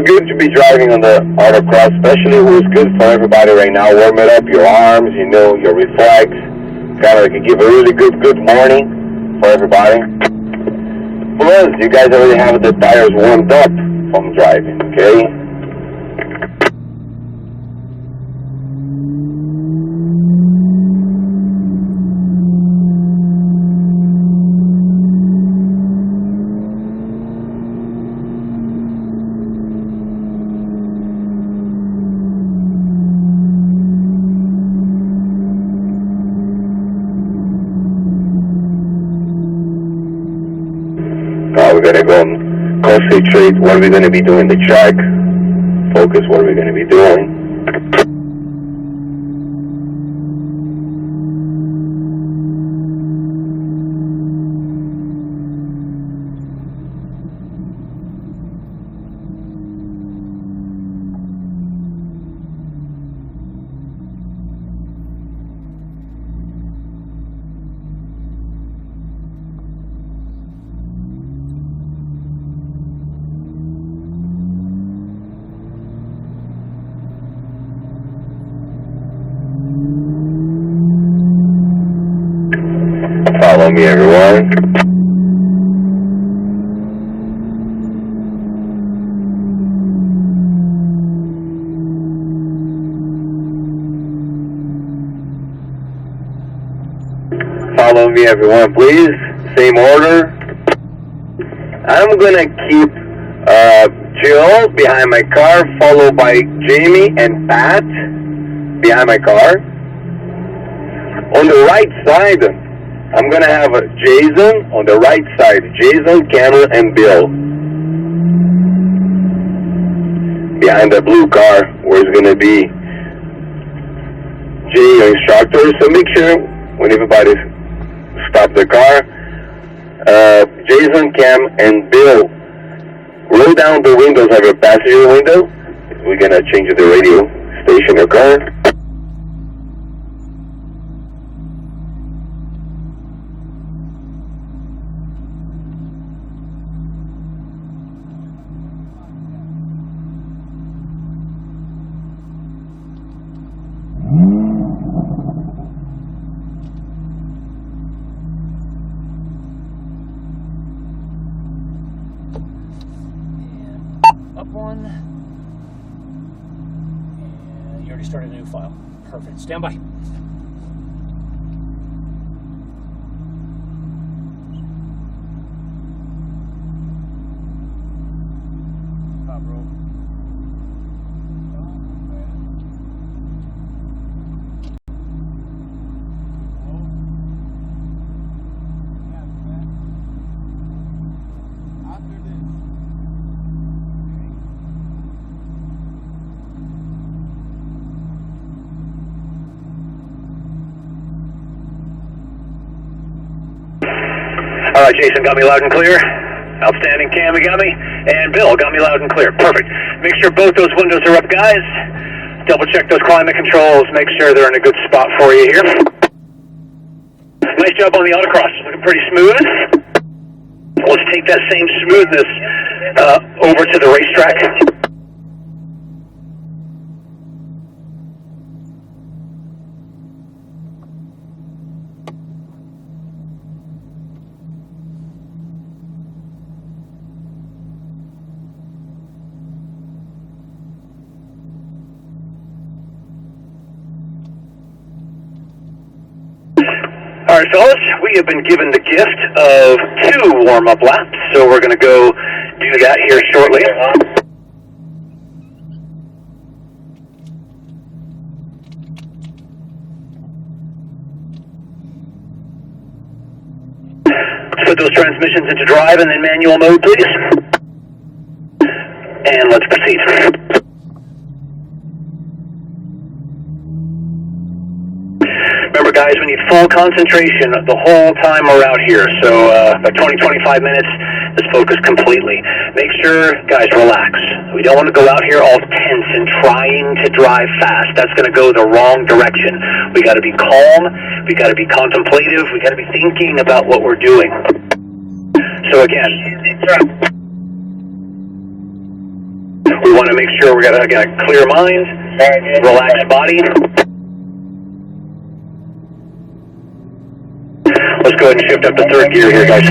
good to be driving on the autocross, especially it was good for everybody right now. Warm it up, your arms, you know, your reflex. Kind of like give a really good morning for everybody. Plus, you guys already have the tires warmed up from driving, okay? We're going to go and concentrate what we're going to be doing the track, focus what we're going to be doing. Follow me, everyone. Follow me, everyone, please. Same order. I'm gonna keep Jill behind my car, followed by Jamie and Pat behind my car. On the right side, I'm going to have Jason on the right side. Jason, Cameron, and Bill. Behind the blue car, where it's going to be Jay, your instructor. So make sure when everybody stop the car, Jason, Cam, and Bill, roll down the windows of your passenger window. We're going to change the radio station your car. Up one. And you already started a new file. Perfect. Stand by. All right, Jason, got me loud and clear. Outstanding, Cam, you got me. And Bill, got me loud and clear. Perfect. Make sure both those windows are up, guys. Double check those climate controls. Make sure they're in a good spot for you here. Nice job on the autocross. Looking pretty smooth. Let's take that same smoothness over to the racetrack. All right, fellas, we have been given the gift of 2 warm-up laps, so we're going to go do that here shortly. Let's put those transmissions into drive and then manual mode, please. And let's proceed. Remember, guys, we need full concentration the whole time we're out here. So about 20-25 minutes, just focus completely. Make sure, guys, relax. We don't want to go out here all tense and trying to drive fast. That's going to go the wrong direction. We got to be calm. We got to be contemplative. We got to be thinking about what we're doing. So again, we We want to make sure we got a clear mind, relaxed body. Let's go ahead and shift up to third gear here, guys.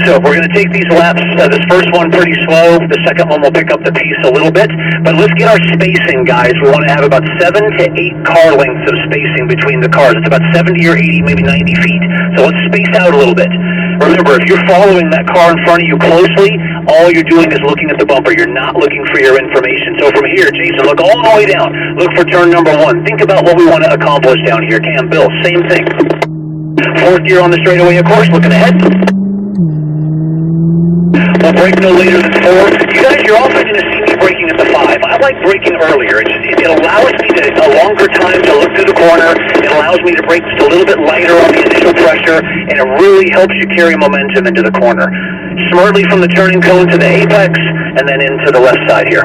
So we're going to take these laps, this first one pretty slow, the second one will pick up the pace a little bit, but let's get our spacing, guys. We want to have about 7 to 8 car lengths of spacing between the cars. It's about 70 or 80, maybe 90 feet. So let's space out a little bit. Remember, if you're following that car in front of you closely, all you're doing is looking at the bumper. You're not looking for your information. So from here, Jason, look all the way down. Look for turn number 1. Think about what we want to accomplish down here. Cam, Bill, same thing. Fourth gear on the straightaway, of course, looking ahead. We'll brake no later than 4. You guys, you're also going to see me braking at the 5. I like braking earlier. It allows me a longer time to look through the corner. It allows me to brake just a little bit lighter on the initial pressure, and it really helps you carry momentum into the corner. Smartly from the turning cone to the apex, and then into the left side here.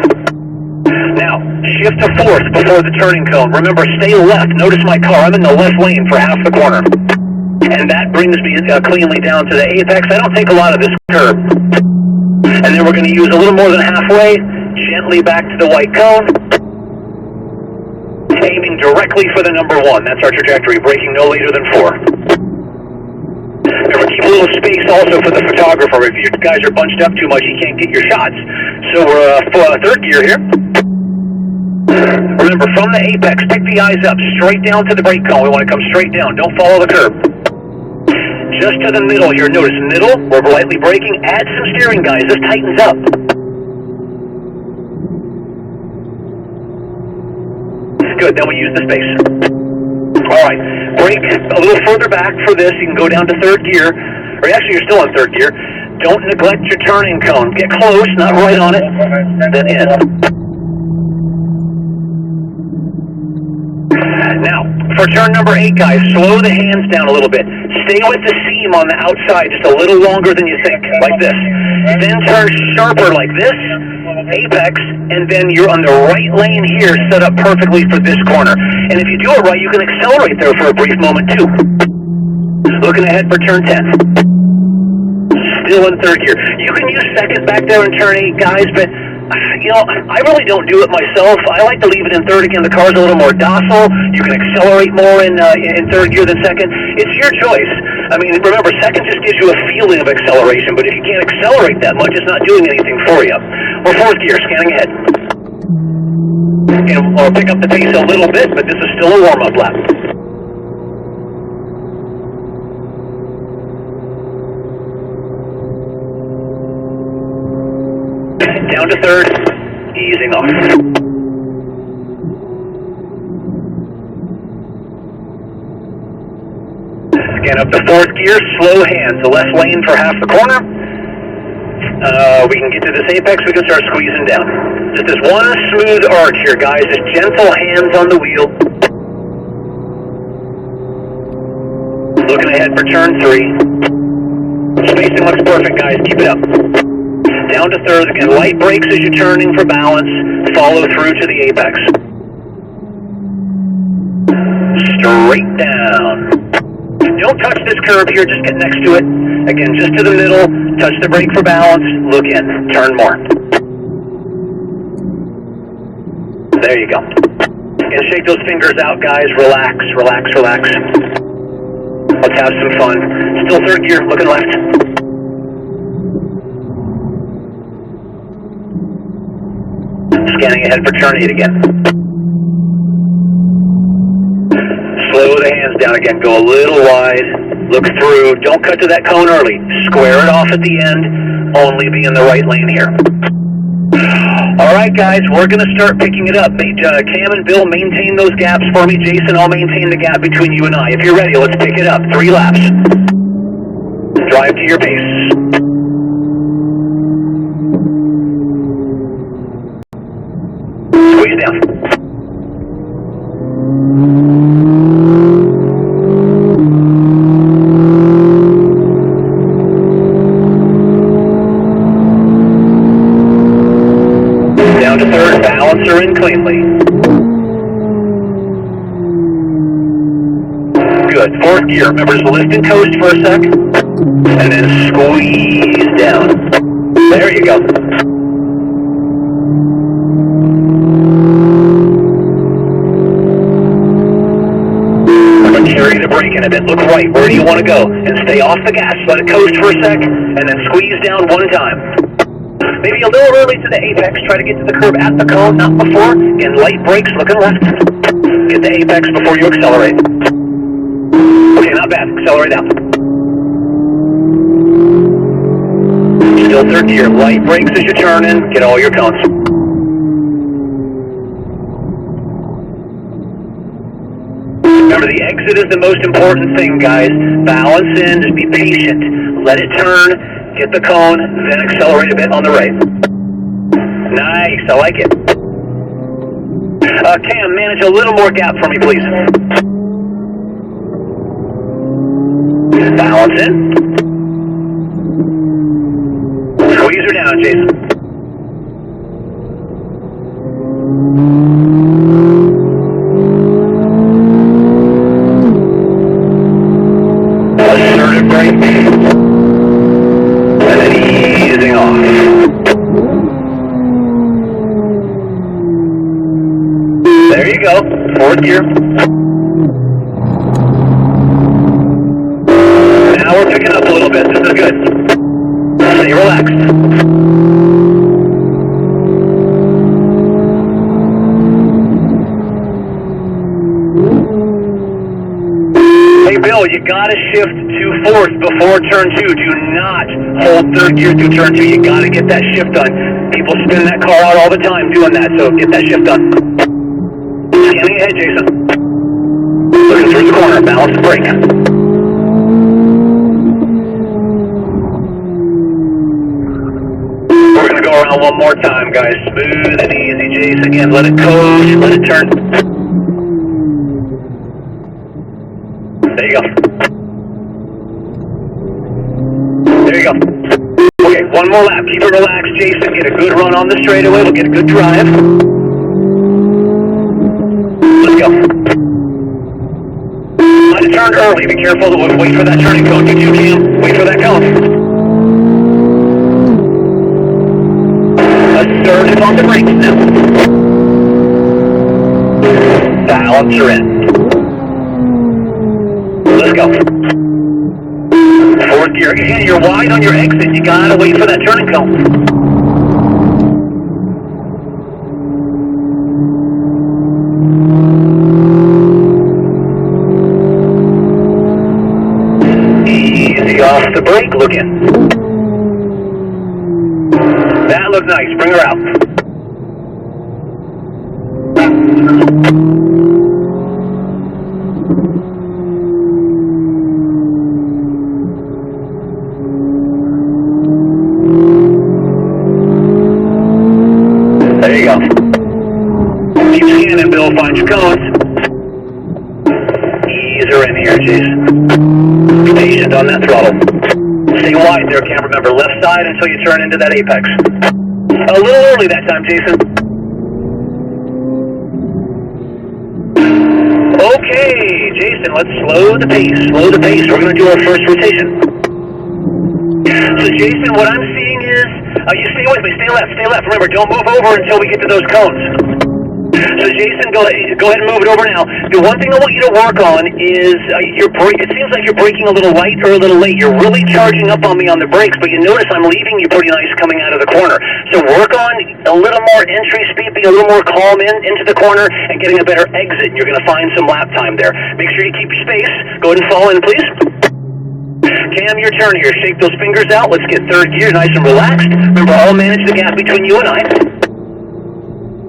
Now, shift to 4th before the turning cone. Remember, stay left. Notice my car. I'm in the left lane for half the corner. And that brings me cleanly down to the apex. I don't take a lot of this curb. And then we're going to use a little more than halfway, gently back to the white cone, aiming directly for the number 1. That's our trajectory, braking no later than 4. Remember, keep a little space also for the photographer. If you guys are bunched up too much, you can't get your shots. So we're third gear here. Remember, from the apex, pick the eyes up, straight down to the brake cone. We want to come straight down. Don't follow the curb. Just to the middle here. Notice middle, we're lightly braking. Add some steering, guys. This tightens up. Good, then we use the space. Alright, brake a little further back for this. You can go down to third gear. Or actually, you're still in third gear. Don't neglect your turning cone. Get close, not right on it. Then in. Now, for turn number 8, guys, slow the hands down a little bit. Stay with the seam on the outside just a little longer than you think, like this. Then turn sharper like this, apex, and then you're on the right lane here, set up perfectly for this corner. And if you do it right, you can accelerate there for a brief moment, too. Looking ahead for turn 10. Still in third gear. You can use second back there in turn 8, guys, but you know, I really don't do it myself. I like to leave it in third. Again, the car's a little more docile. You can accelerate more in third gear than second. It's your choice. I mean, remember, second just gives you a feeling of acceleration, but if you can't accelerate that much, it's not doing anything for you. We're fourth gear, scanning ahead. And we'll pick up the pace a little bit, but this is still a warm-up lap. Down to third, easing off. Again, up to fourth gear, slow hands. The left lane for half the corner. We can get to this apex, we can start squeezing down. Just this one smooth arch here, guys. Just gentle hands on the wheel. Looking ahead for turn 3. Spacing looks perfect, guys. Keep it up. Down to third, again, light brakes as you're turning for balance, follow through to the apex. Straight down. Don't touch this curb here, just get next to it. Again, just to the middle, touch the brake for balance, look in, turn more. There you go. And shake those fingers out, guys, relax, relax, relax. Let's have some fun. Still third gear, looking left. Scanning ahead for turn 8 again. Slow the hands down again. Go a little wide. Look through. Don't cut to that cone early. Square it off at the end. Only be in the right lane here. Alright, guys. We're going to start picking it up. Cam and Bill, maintain those gaps for me. Jason, I'll maintain the gap between you and I. If you're ready, let's pick it up. 3 laps. Drive to your pace. Squeeze down. Down to third, balance her in cleanly. Good. Good. Fourth gear. Remember, just lift and coast for a sec. And then squeeze down. There you go. Remember, carry the brake in a bit. Look right. Where do you want to go? And stay off the gas. Let it coast for a sec. And then squeeze down one time. Maybe a little early to the apex. Try to get to the curb at the cone, not before. Again, light brakes, looking left. Get the apex before you accelerate. Okay, not bad. Accelerate out. Still third gear. Light brakes as you turn in. Get all your cones. Remember, the exit is the most important thing, guys. Balance in. Just be patient. Let it turn. Get the cone. Then accelerate a bit on the right. Nice. I like it. Cam, manage a little more gap for me, please. Balance in. Squeeze her down, Jason. Assertive brake. And then easing off. There you go. Fourth gear. Now we're picking up a little bit. This is good. Stay relaxed. Hey, Bill, you gotta shift to fourth before turn 2. Do not hold third gear through turn 2. You gotta get that shift done. People spin that car out all the time doing that, so get that shift done. Scanning ahead, Jason. Looking through the corner. Balance the brake. We're going to go around one more time, guys. Smooth and easy, Jason. Again, let it coast. Let it turn. There you go. There you go. Okay, one more lap. Keep it relaxed, Jason. Get a good run on the straightaway. We'll get a good drive. Let's go. Might have turned early. Be careful. Wait for that turning cone. You too, Cam. Wait for that cone. Assertive on the brakes now. Balance her in. Let's go. Fourth gear. Again, you're wide on your exit. You gotta wait for that turning cone. Off the brake, look in. That looked nice. Bring her out. There you go. Keep scanning, Bill. Find your cones. Ease her in here, Jason. Be patient on that throttle. Stay wide there, Cam. Remember, left side until you turn into that apex. A little early that time, Jason. Okay, Jason, let's slow the pace. Slow the pace. We're going to do our first rotation. So, Jason, what I'm seeing is, you stay with me. Stay left. Stay left. Remember, don't move over until we get to those cones. So, Jason, go ahead and move it over now. The one thing I want you to work on is your brake. It seems like you're braking a little light or a little late. You're really charging up on me on the brakes, but you notice I'm leaving you pretty nice coming out of the corner. So work on a little more entry speed, being a little more calm into the corner, and getting a better exit. You're going to find some lap time there. Make sure you keep your space. Go ahead and fall in, please. Cam, your turn here. Shake those fingers out. Let's get third gear nice and relaxed. Remember, I'll manage the gap between you and I.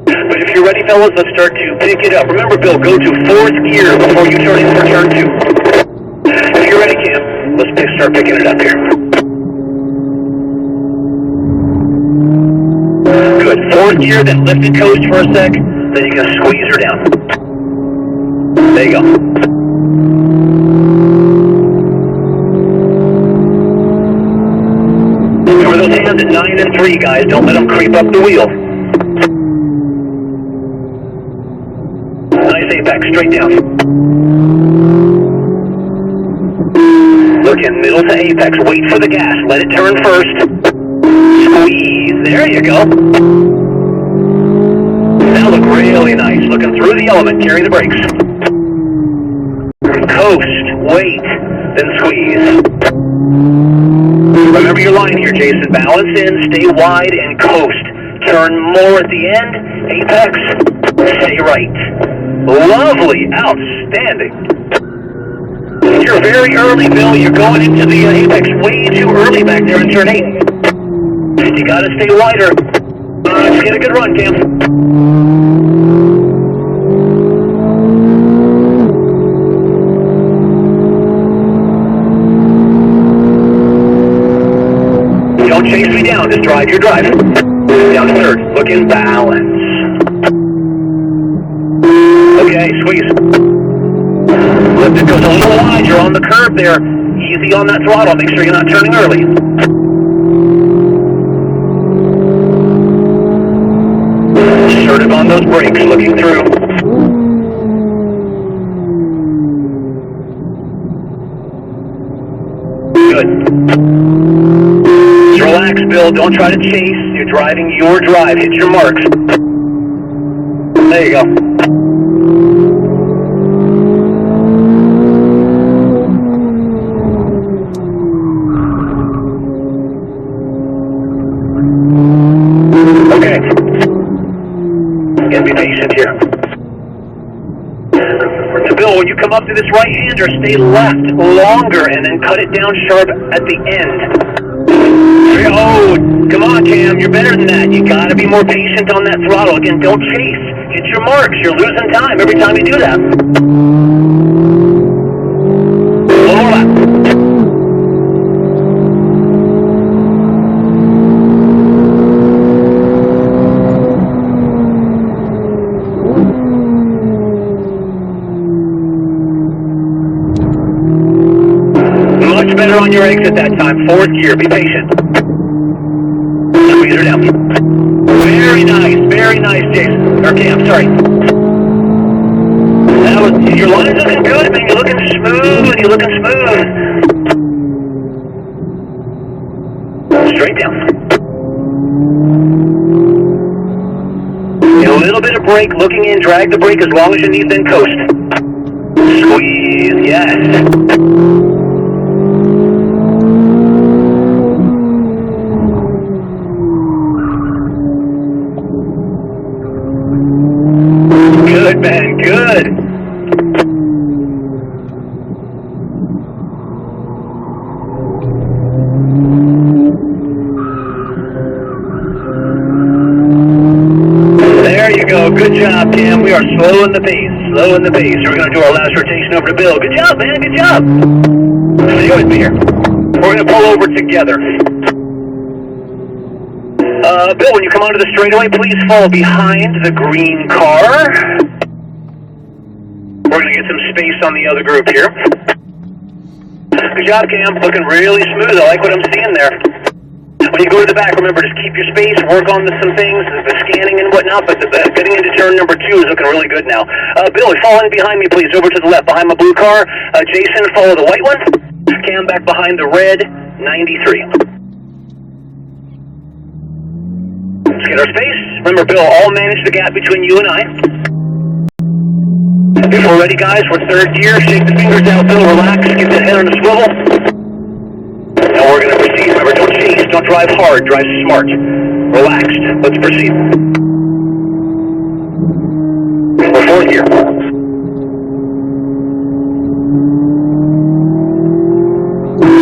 But if you're ready, fellas, let's start to pick it up. Remember, Bill, go to fourth gear before you turn in for turn 2. If you're ready, Cam, let's start picking it up here. Good. Fourth gear, then lift and coast for a sec. Then you're going to squeeze her down. There you go. Remember those hands at 9 and 3, guys. Don't let them creep up the wheel. Nice apex, straight down. again, middle to apex. Wait for the gas. Let it turn first. Squeeze. There you go. Now look really nice. Looking through the element. Carry the brakes. Coast. Wait. Then squeeze. Remember your line here, Jason. Balance in. Stay wide and coast. Turn more at the end. Apex. Stay right. Lovely. Outstanding. You're very early, Bill. You're going into the apex way too early back there in turn 8. You gotta stay wider. Let's get a good run, Cam. Don't chase me down. Just drive your drive. Down to third. Look in balance. Okay, squeeze. Lift it goes a little wide. You're on the curb there. Easy on that throttle. Make sure you're not turning early. Assertive on those brakes. Looking through. Good. Just relax, Bill. Don't try to chase. You're driving your drive. Hit your marks. There you go. Okay. Again, be patient here. Bill, when you come up to this right-hander, stay left longer and then cut it down sharp at the end. Oh, come on, Cam. You're better than that. You got to be more patient on that throttle. Again, don't chase. Hit your marks. You're losing time every time you do that. One more lap. Much better on your exit that time. Fourth gear. Be patient. Squeeze her down. Very nice, Jason. Or Cam, sorry. Your line's looking good, man. You're looking smooth. Straight down. Get a little bit of brake, looking in, drag the brake as long as you need, then coast. Squeeze, yes. Good, man, good. There you go. Good job, Cam. We are slowing the pace. We're going to do our last rotation over to Bill. Good job, man. Good job. Stay with me here. We're going to pull over together. Bill, when you come onto the straightaway, please fall behind the green car. We're going to get some space on the other group here. Good job, Cam. Looking really smooth. I like what I'm seeing there. When you go to the back, remember, just keep your space, work on some things, the scanning and whatnot, but getting into turn number 2 is looking really good now. Bill, fall in behind me, please, over to the left, behind my blue car. Jason, follow the white one. Cam back behind the red, 93. Let's get our space. Remember, Bill, all manage the gap between you and I. If we're ready, guys, we're third gear. Shake the fingers out, Bill. Relax. Get that head on the swivel. Now we're going to proceed. Remember, don't chase. Don't drive hard. Drive smart. Relaxed. Let's proceed. We're fourth gear.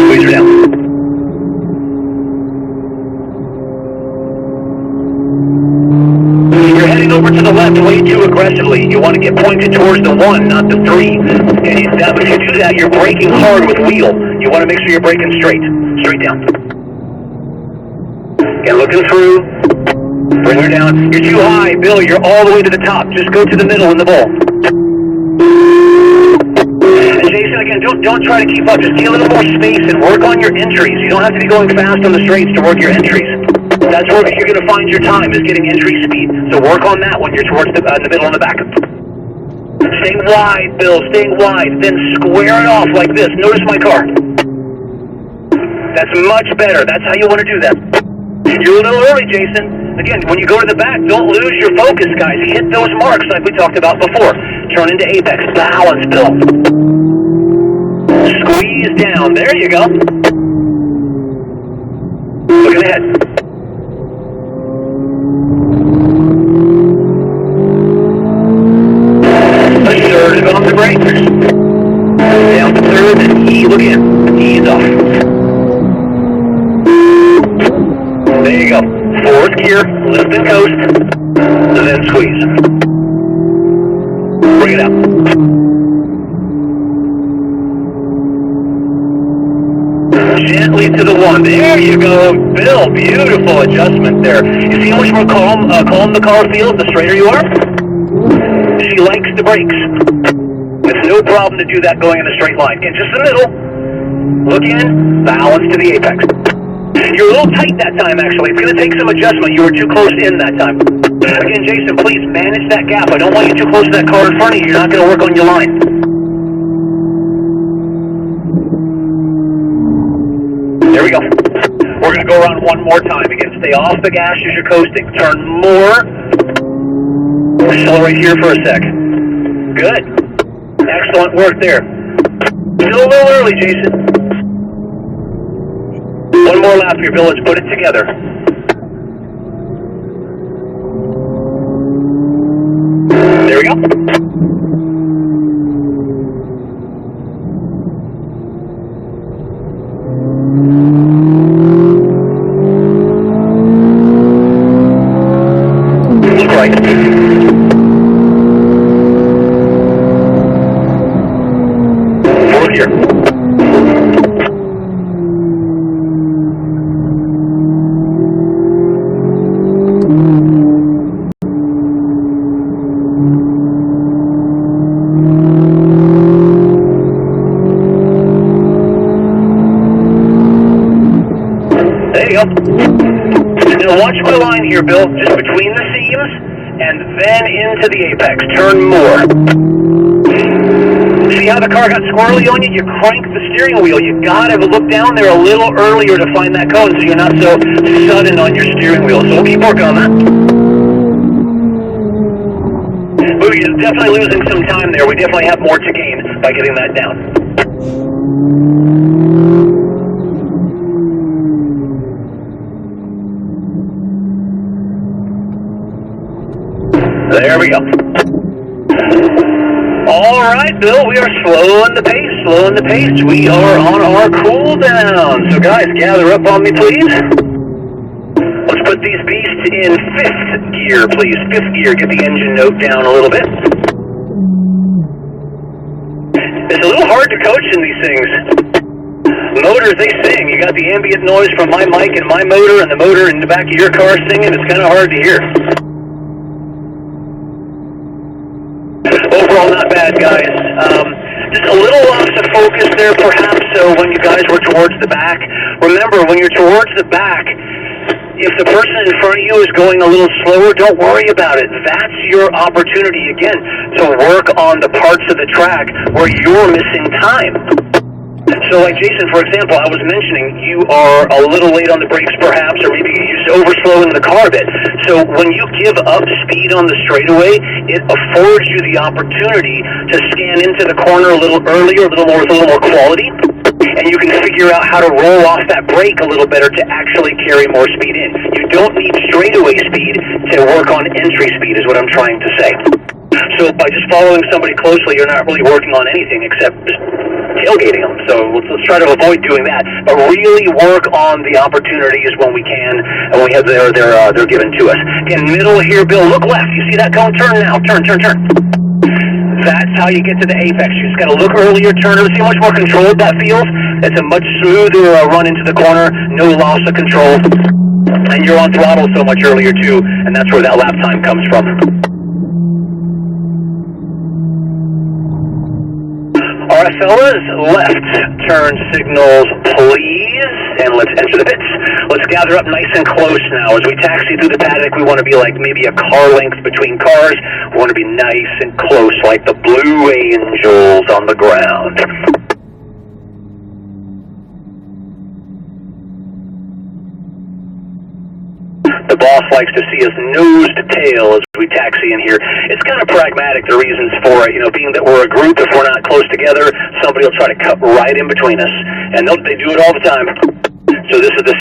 Squeeze her down. Over to the left way too aggressively. You want to get pointed towards the 1, not the 3. And if you do that, you're braking hard with wheel. You want to make sure you're braking straight down. And looking through. Bring her down. You're too high, Bill. You're all the way to the top. Just go to the middle in the bowl. And Jason, again, don't try to keep up. Just get a little more space and work on your entries. You don't have to be going fast on the straights to work your entries. That's where you're going to find your time, is getting entry speed. So work on that when you're towards the middle and the back. Stay wide, Bill. Stay wide. Then square it off like this. Notice my car. That's much better. That's how you want to do that. You're a little early, Jason. Again, when you go to the back, don't lose your focus, guys. Hit those marks like we talked about before. Turn into apex. Balance, Bill. Squeeze down. There you go. Look ahead. Assertive on the brakes. Down to third and look in. Ease off. There you go. Fourth gear, lift and coast, and then squeeze. Bring it up. Gently to the one. There you go, Bill. Beautiful adjustment there. You see how much more calm the car feels the straighter you are? She likes the brakes. It's no problem to do that going in a straight line. In just the middle, look in, balance to the apex. You're a little tight that time, actually. It's going to take some adjustment. You were too close in that time. Again, Jason, please manage that gap. I don't want you too close to that car in front of you. You're not going to work on your line. There we go. We're going to go around one more time. Again, stay off the gas as you're coasting. Turn more. Accelerate here for a sec. Good. Excellent work there. Still a little early, Jason. One more lap here, Bill. Let's put it together. There we go. Look right. Fourth gear. Now watch my line here, Bill, just between the seams and then into the apex. Turn more. See how the car got squirrely on you? You crank the steering wheel. You gotta look down there a little earlier to find that cone so you're not so sudden on your steering wheel. So we'll keep working on that. But you're definitely losing some time there. We definitely have more to gain by getting that down. There we go. All right, Bill, we are slowing the pace, We are on our cool down. So guys, gather up on me, please. Let's put these beasts in fifth gear, please. Fifth gear, get the engine note down a little bit. It's a little hard to coach in these things. Motors, they sing. You got the ambient noise from my mic and my motor and the motor in the back of your car singing. It's kind of hard to hear. Overall, not bad, guys. Just a little loss of focus there, perhaps, so when you guys were towards the back. Remember, when you're towards the back, if the person in front of you is going a little slower, don't worry about it. That's your opportunity, again, to work on the parts of the track where you're missing time. So like Jason, for example, I was mentioning you are a little late on the brakes perhaps, or maybe you're overslowing the car a bit. So when you give up speed on the straightaway, it affords you the opportunity to scan into the corner a little earlier, with a little more quality, and you can figure out how to roll off that brake a little better to actually carry more speed in. You don't need straightaway speed to work on entry speed, is what I'm trying to say. So by just following somebody closely, you're not really working on anything except just tailgating them. So let's try to avoid doing that, but really work on the opportunities when we can, and when we have they're given to us. Again, middle here, Bill. Look left. You see that cone? Turn now. Turn. That's how you get to the apex. You just got to look earlier, turn. See how much more controlled that feels? It's a much smoother run into the corner. No loss of control, and you're on throttle so much earlier too, and that's where that lap time comes from. All right, fellas, left turn signals, please, and let's enter the pits. Let's gather up nice and close now. As we taxi through the paddock, we want to be like maybe a car length between cars. We want to be nice and close, like the Blue Angels on the ground. The boss likes to see us nose to tail as we taxi in here. It's kind of pragmatic, the reasons for it. You know, being that we're a group, if we're not close together, somebody will try to cut right in between us. And they do it all the time. So this is the